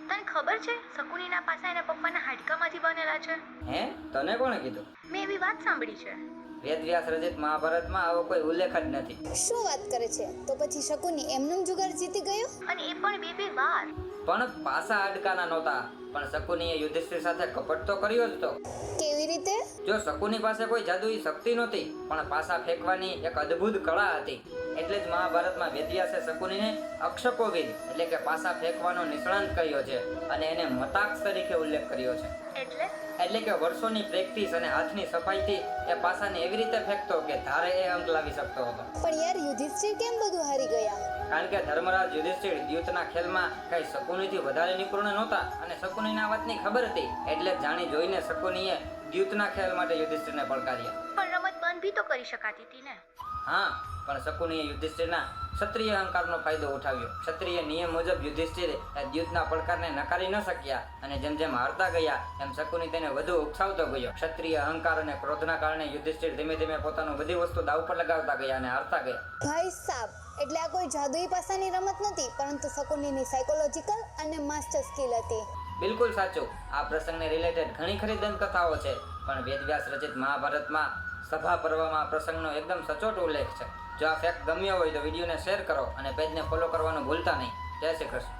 તને ખબર છે શકુનીના પાસા એના પપ્પાના હાડકામાંથી બનેલા છે? હે, તને કોણે કીધું? મેં એવી વાત સાંભળી છે. વેદવ્યાસ રચિત મહાભારતમાં આવો કોઈ ઉલ્લેખ જ નથી. શું વાત કરે છે? તો પછી શકુની એમનું જુગાર જીતી ગયો? અને એ પણ બે વાર. પણ પાસા હાડકાના નહોતા, પણ શકુનીએ યુધિષ્ઠિર સાથે કપટ તો કર્યો જ તો. કેવી રીતે? જો શકુની પાસે કોઈ જાદુઈ શક્તિ નહોતી, પણ પાસા ફેંકવાની એક અદ્ભુત કળા હતી. એટલે જ મહાભારતમાં વેદવ્યાસે શકુનીને અક્ષકોવિદ એટલે કે પાસા ફેંકવાનો નિષ્ણાંત કહ્યો છે અને એને મતાક્ષ તરીકે ઉલ્લેખ કર્યો છે. એટલે કે વર્ષોની પ્રેક્ટિસ અને હાથની સફાઈથી એ પાસાને એવી રીતે ફેંકતો કે ધારે એ અંક લાવી શકતો હતો. પણ યાર યુધિષ્ઠિર કેમ બધું હારી ગયા? કારણ કે ધર્મરાજ યુધિષ્ઠિર દ્યુતના ખેલમાં કઈ શકુનીથી વધારે નિપુણ નહોતા અને શકુનીને આ વાતની ખબર હતી. એટલે જાણી જોઈને શકુનીએ દ્યુતના ખેલ માટે યુધિષ્ઠિરને પડકાર્યા. પણ રમત બંધ બી તો કરી શકાતી હતી ને. હા, પણ શકુનીએ યુધિષ્ઠિરના ક્ષત્રિય અહંકારનો ફાયદો ઉઠાવ્યો. ક્ષત્રિય નિયમ મુજબ યુધિષ્ઠિર દ્યુતના પડકારને નકારી ન શક્યા અને જેમ જેમ હારતા ગયા એમ શકુની તેને વધુ ઉકસાવતો ગયો. ક્ષત્રિય અહંકાર અને ક્રોધના કારણે યુધિષ્ઠિર ધીમે ધીમે પોતાનું બધી વસ્તુ દાવ પર લગાવતા ગયા અને હારતા ગયા. ભાઈ સાબ, એટલે આ કોઈ જાદુઈ પાસાની રમત નથી, પરંતુ શકુનીની સાયકોલોજીકલ અને માસ્ટર સ્કિલ હતી. બિલકુલ સાચું. આ પ્રસંગને રિલેટેડ ઘણી ખરી દંતકથાઓ છે, પણ વેદવ્યાસ રચિત મહાભારતમાં સભા પર્વમાં આ પ્રસંગનો એકદમ સચોટ ઉલ્લેખ છે. જો આ ફેક્ટ ગમ્યો હોય તો વિડીયોને શેર કરો અને પેજને ફોલો કરવાનું ભૂલતા નહીં. જય શ્રી કૃષ્ણ.